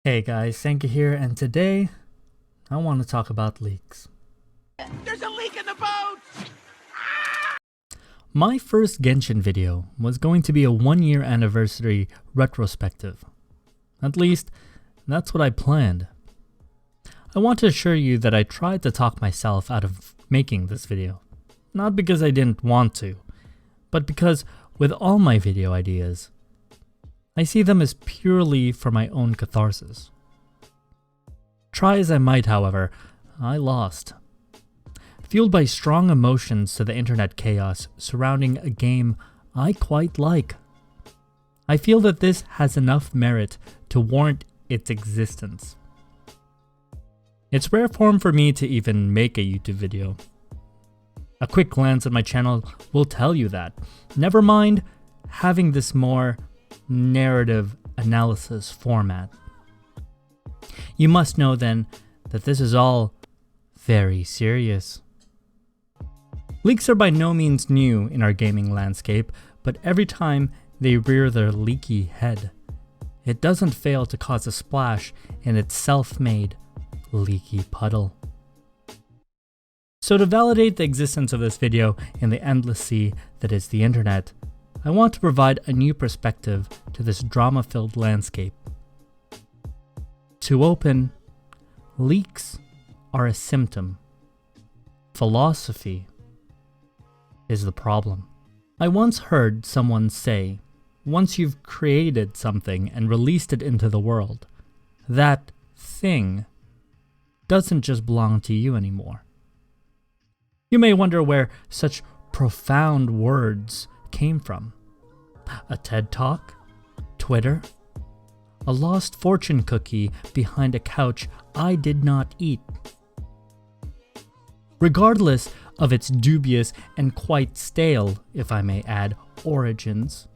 Hey guys, Sangka here, and today I want to talk about leaks. There's a leak in the boat! My first Genshin video was going to be a 1-year anniversary retrospective. At least, that's what I planned. I want to assure you that I tried to talk myself out of making this video. Not because I didn't want to, but because with all my video ideas, I see them as purely for my own catharsis. Try as I might, however, I lost. Fueled by strong emotions to the internet chaos surrounding a game I quite like. I feel that this has enough merit to warrant its existence. It's rare form for me to even make a YouTube video. A quick glance at my channel will tell you that. Never mind having this more narrative analysis format. You must know then that this is all very serious. Leaks are by no means new in our gaming landscape, but every time they rear their leaky head, it doesn't fail to cause a splash in its self-made leaky puddle. So to validate the existence of this video in the endless sea that is the internet, I want to provide a new perspective to this drama-filled landscape. To open, leaks are a symptom. Philosophy is the problem. I once heard someone say, once you've created something and released it into the world, that thing doesn't just belong to you anymore. You may wonder where such profound words came from. A TED Talk? Twitter? A lost fortune cookie behind a couch I did not eat? Regardless of its dubious and quite stale, if I may add, origins,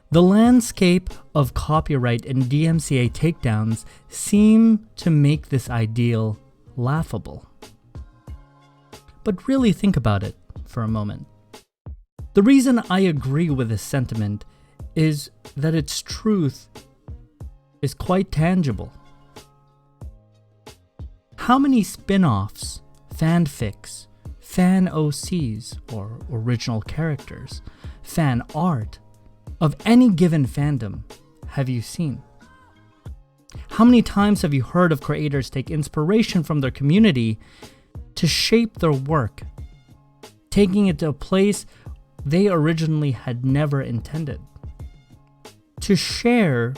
the landscape of copyright and DMCA takedowns seem to make this ideal laughable. But really think about it for a moment. The reason I agree with this sentiment is that its truth is quite tangible. How many spin-offs, fanfics, fan OCs or original characters, fan art of any given fandom have you seen? How many times have you heard of creators take inspiration from their community to shape their work, taking it to a place they originally had never intended? To share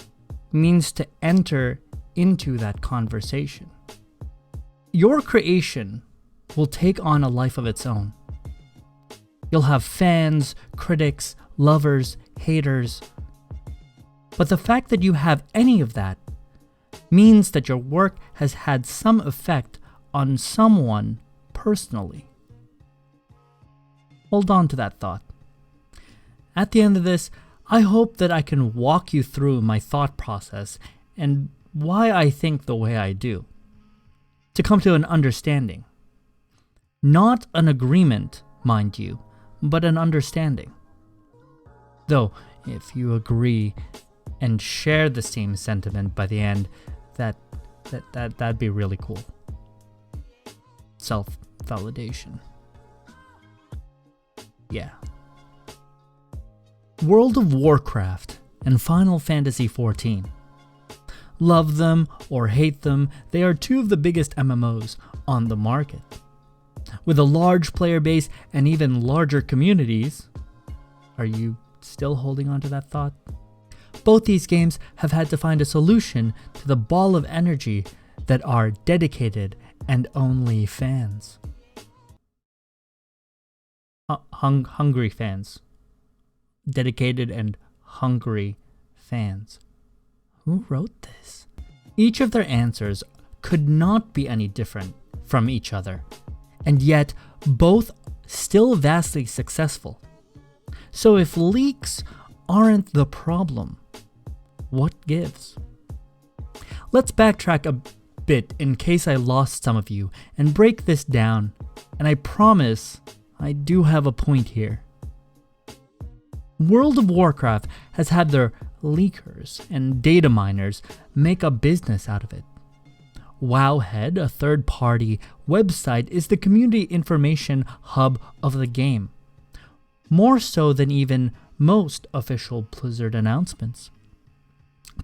means to enter into that conversation. Your creation will take on a life of its own. You'll have fans, critics, lovers, haters. But the fact that you have any of that means that your work has had some effect on someone personally. Hold on to that thought. At the end of this, I hope that I can walk you through my thought process and why I think the way I do, to come to an understanding. Not an agreement, mind you, but an understanding. Though, if you agree and share the same sentiment by the end, that'd be really cool. Self-validation. Yeah. World of Warcraft and Final Fantasy XIV. Love them or hate them, they are two of the biggest MMOs on the market. With a large player base and even larger communities. Are you still holding on to that thought? Both these games have had to find a solution to the ball of energy that are dedicated and only fans. Hungry fans. Dedicated and hungry fans. Who wrote this? Each of their answers could not be any different from each other, and yet both still vastly successful. So if leaks aren't the problem, what gives? Let's backtrack a bit in case I lost some of you and break this down, and I promise I do have a point here. World of Warcraft has had their leakers and data miners make a business out of it. Wowhead, a third-party website, is the community information hub of the game, more so than even most official Blizzard announcements.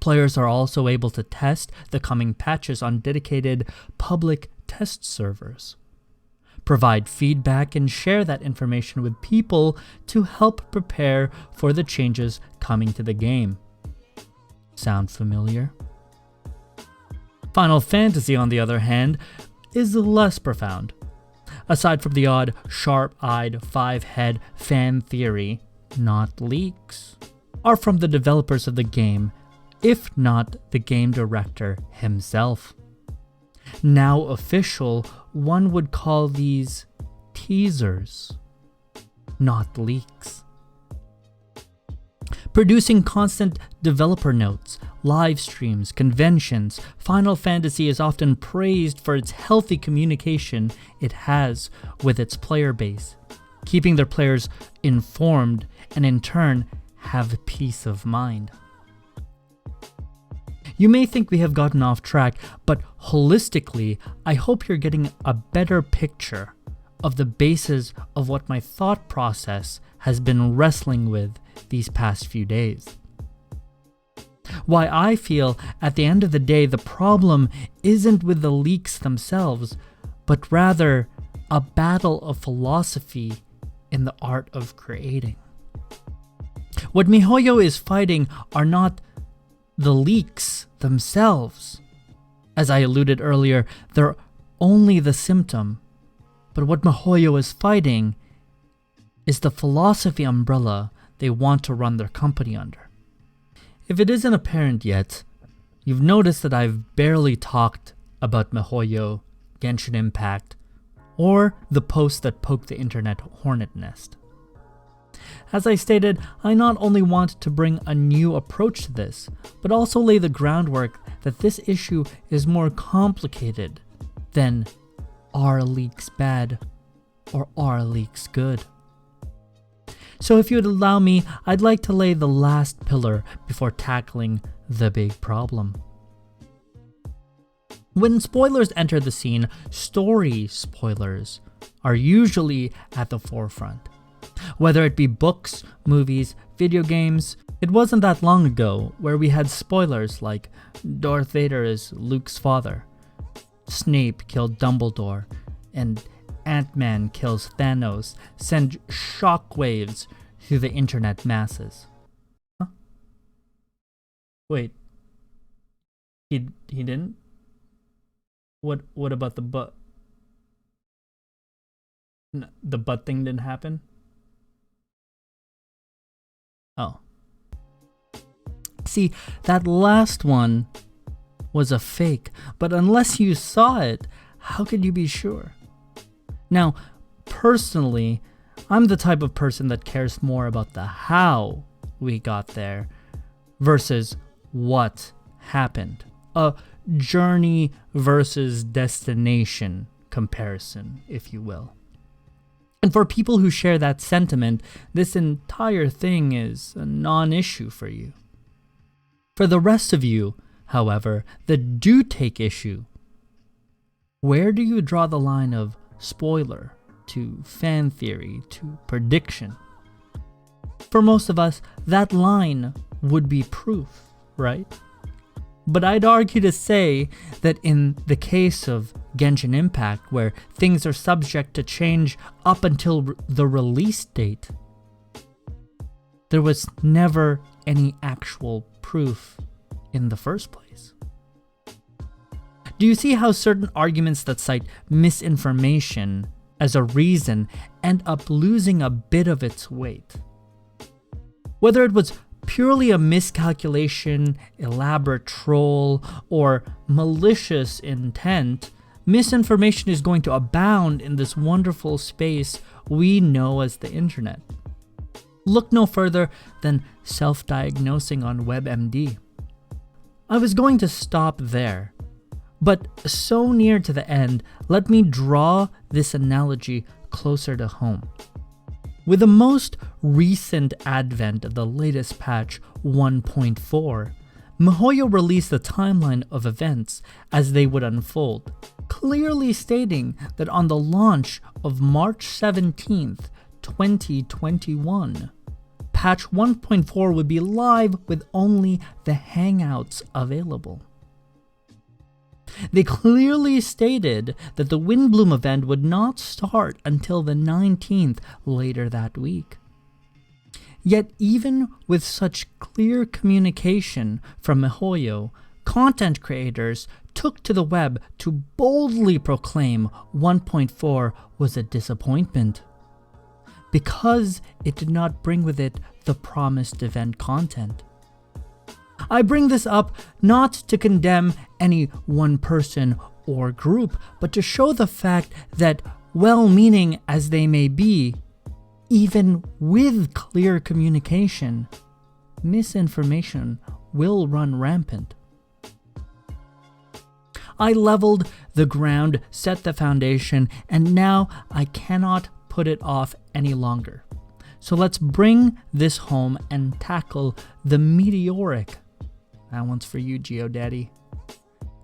Players are also able to test the coming patches on dedicated public test servers, provide feedback, and share that information with people to help prepare for the changes coming to the game. Sound familiar? Final Fantasy, on the other hand, is less profound. Aside from the odd sharp-eyed five-head fan theory, not leaks are from the developers of the game, if not the game director himself. Now official, one would call these teasers, not leaks. Producing constant developer notes, live streams, conventions, Final Fantasy is often praised for its healthy communication it has with its player base, keeping their players informed and in turn have peace of mind. You may think we have gotten off track, but holistically, I hope you're getting a better picture of the basis of what my thought process has been wrestling with these past few days. Why I feel at the end of the day the problem isn't with the leaks themselves, but rather a battle of philosophy in the art of creating. What Mihoyo is fighting are not the leaks themselves. As I alluded earlier, they're only the symptom. But what Mihoyo is fighting is the philosophy umbrella they want to run their company under. If it isn't apparent yet, you've noticed that I've barely talked about Mihoyo, Genshin Impact, or the posts that poke the internet hornet nest. As I stated, I not only want to bring a new approach to this, but also lay the groundwork that this issue is more complicated than are leaks bad or are leaks good. So if you would allow me, I'd like to lay the last pillar before tackling the big problem. When spoilers enter the scene, story spoilers are usually at the forefront. Whether it be books, movies, video games, it wasn't that long ago where we had spoilers like Darth Vader is Luke's father, Snape killed Dumbledore, and Ant-Man kills Thanos send shockwaves through the internet masses. Huh? Wait. He didn't? What about the butt? The butt thing didn't happen? Oh. See, that last one was a fake, but unless you saw it, how could you be sure? Now, personally, I'm the type of person that cares more about the how we got there versus what happened. A journey versus destination comparison, if you will. And for people who share that sentiment, this entire thing is a non-issue for you. For the rest of you, however, that do take issue, where do you draw the line of spoiler to fan theory to prediction? For most of us, that line would be proof, right? But I'd argue to say that in the case of Genshin Impact, where things are subject to change up until the release date, there was never any actual proof in the first place. Do you see how certain arguments that cite misinformation as a reason end up losing a bit of its weight? Whether it was purely a miscalculation, elaborate troll, or malicious intent, misinformation is going to abound in this wonderful space we know as the internet. Look no further than self-diagnosing on WebMD. I was going to stop there, but so near to the end, let me draw this analogy closer to home. With the most recent advent of the latest patch 1.4, Mihoyo released a timeline of events as they would unfold, clearly stating that on the launch of March 17th, 2021, patch 1.4 would be live with only the Hangouts available. They clearly stated that the Windbloom event would not start until the 19th later that week. Yet even with such clear communication from Mihoyo, content creators took to the web to boldly proclaim 1.4 was a disappointment, because it did not bring with it the promised event content. I bring this up not to condemn any one person or group, but to show the fact that, well-meaning as they may be, even with clear communication, misinformation will run rampant. I leveled the ground, set the foundation, and now I cannot put it off any longer. So let's bring this home and tackle the meteoric, that one's for you, GeoDaddy,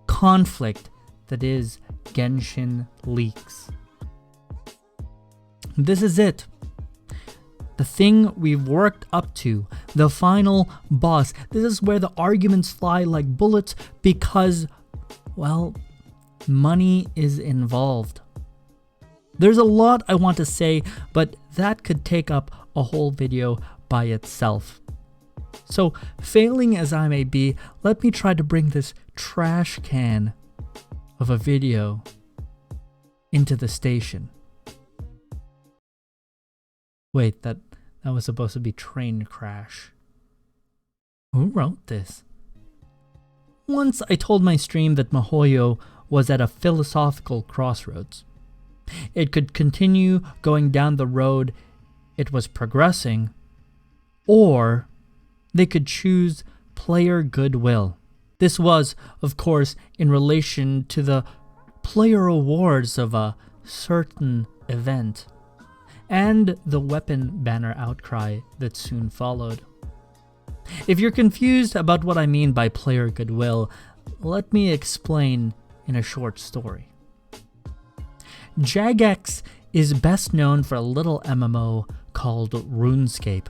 conflict that is Genshin leaks. This is it. The thing we've worked up to, the final boss. This is where the arguments fly like bullets because, well, money is involved. There's a lot I want to say, but that could take up a whole video by itself. So, failing as I may be, let me try to bring this trash can of a video into the station. Wait, that was supposed to be train crash. Who wrote this? Once I told my stream that Mihoyo was at a philosophical crossroads. It could continue going down the road it was progressing, or they could choose player goodwill. This was, of course, in relation to the player awards of a certain event, and the weapon banner outcry that soon followed. If you're confused about what I mean by player goodwill, let me explain in a short story. Jagex is best known for a little MMO called RuneScape,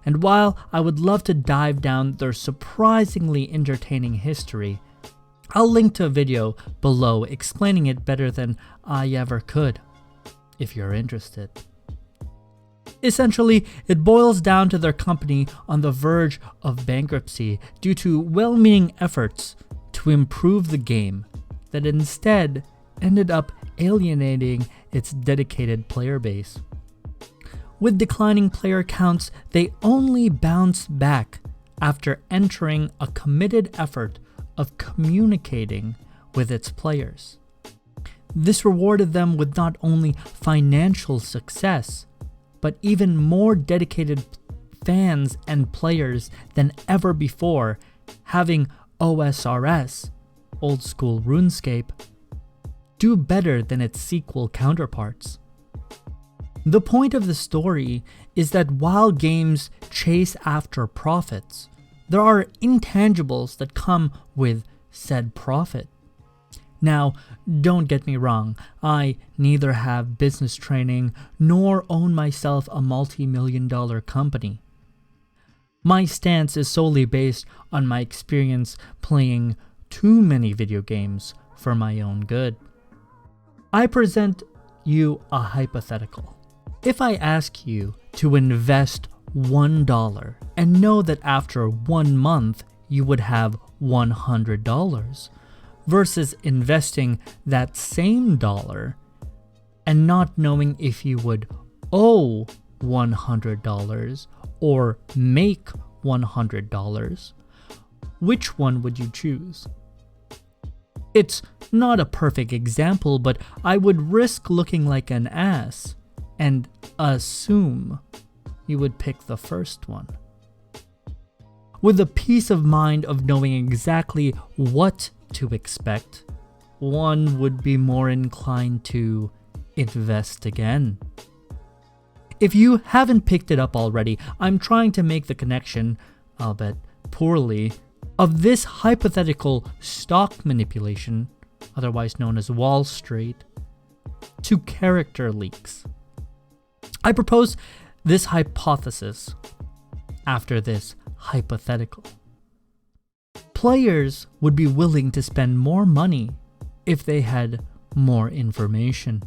and while I would love to dive down their surprisingly entertaining history, I'll link to a video below explaining it better than I ever could, if you're interested. Essentially, it boils down to their company on the verge of bankruptcy due to well-meaning efforts to improve the game that instead ended up alienating its dedicated player base. With declining player counts, they only bounced back after entering a committed effort of communicating with its players. This rewarded them with not only financial success, but even more dedicated fans and players than ever before, having OSRS, Old School RuneScape, do better than its sequel counterparts. The point of the story is that while games chase after profits, there are intangibles that come with said profit. Now, don't get me wrong, I neither have business training nor own myself a multi-million-dollar company. My stance is solely based on my experience playing too many video games for my own good. I present you a hypothetical. If I ask you to invest $1 and know that after 1 month you would have $100 versus investing that same dollar and not knowing if you would owe $100 or make $100, which one would you choose? It's not a perfect example, but I would risk looking like an ass and assume you would pick the first one. With the peace of mind of knowing exactly what to expect, one would be more inclined to invest again. If you haven't picked it up already, I'm trying to make the connection, albeit poorly, of this hypothetical stock manipulation, otherwise known as Wall Street, to character leaks. I propose this hypothesis after this hypothetical. Players would be willing to spend more money if they had more information.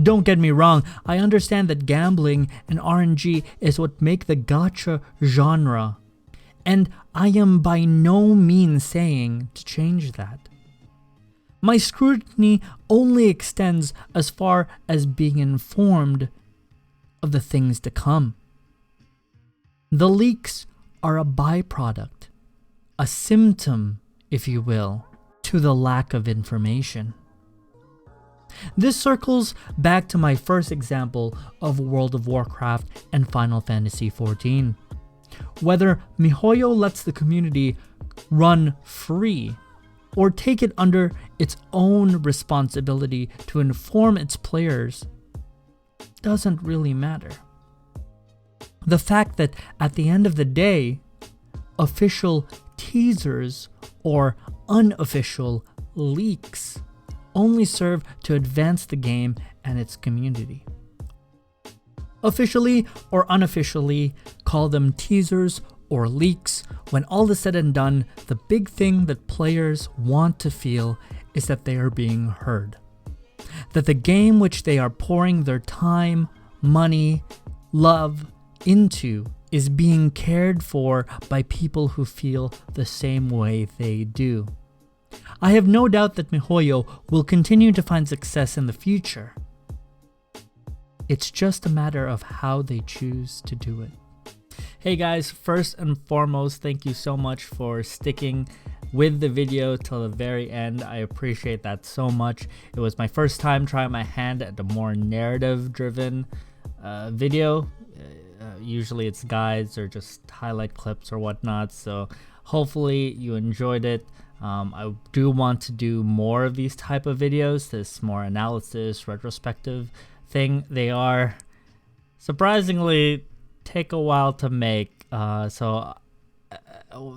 Don't get me wrong, I understand that gambling and RNG is what make the gacha genre, and I am by no means saying to change that. My scrutiny only extends as far as being informed of the things to come. The leaks are a byproduct, a symptom, if you will, to the lack of information. This circles back to my first example of World of Warcraft and Final Fantasy XIV. Whether Mihoyo lets the community run free or take it under its own responsibility to inform its players doesn't really matter. The fact that at the end of the day, official teasers or unofficial leaks only serve to advance the game and its community. Officially or unofficially, call them teasers or leaks, when all is said and done, the big thing that players want to feel is that they are being heard. That the game which they are pouring their time, money, love into is being cared for by people who feel the same way they do. I have no doubt that Mihoyo will continue to find success in the future. It's just a matter of how they choose to do it. Hey guys, first and foremost, thank you so much for sticking with the video till the very end. I appreciate that so much. It was my first time trying my hand at a more narrative-driven video. Usually it's guides or just highlight clips or whatnot, so hopefully you enjoyed it. I do want to do more of these type of videos, this more analysis, retrospective thing. They are surprisingly take a while to make, so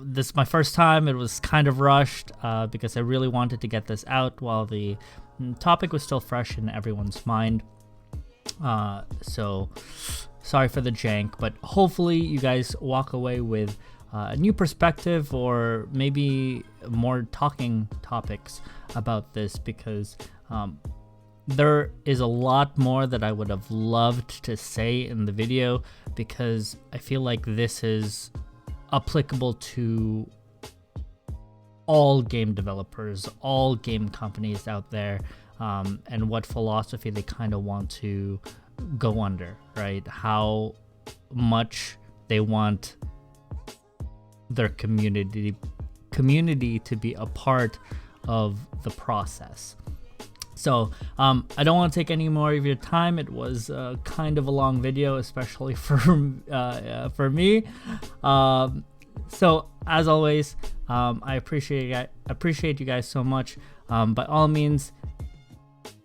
this is my first time. It was kind of rushed because I really wanted to get this out while the topic was still fresh in everyone's mind. So sorry for the jank, but hopefully you guys walk away with a new perspective or maybe more talking topics about this, because there is a lot more that I would have loved to say in the video, because I feel like this is applicable to all game developers, all game companies out there, and what philosophy they kind of want to go under, right? How much they want their community to be a part of the process. So I don't want to take any more of your time. It was kind of a long video, especially for me. So as always, I appreciate you guys so much. By all means,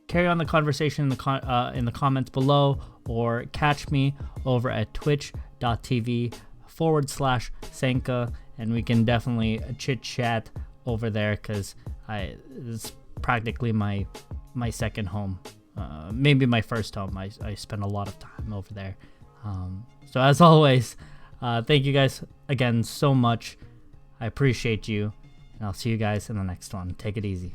carry on the conversation in the comments below, or catch me over at twitch.tv/Sangka, and we can definitely chit chat over there, because it's practically my second home, maybe my first home. I spend a lot of time over there. So as always, thank you guys again so much. I appreciate you, and I'll see you guys in the next one. Take it easy.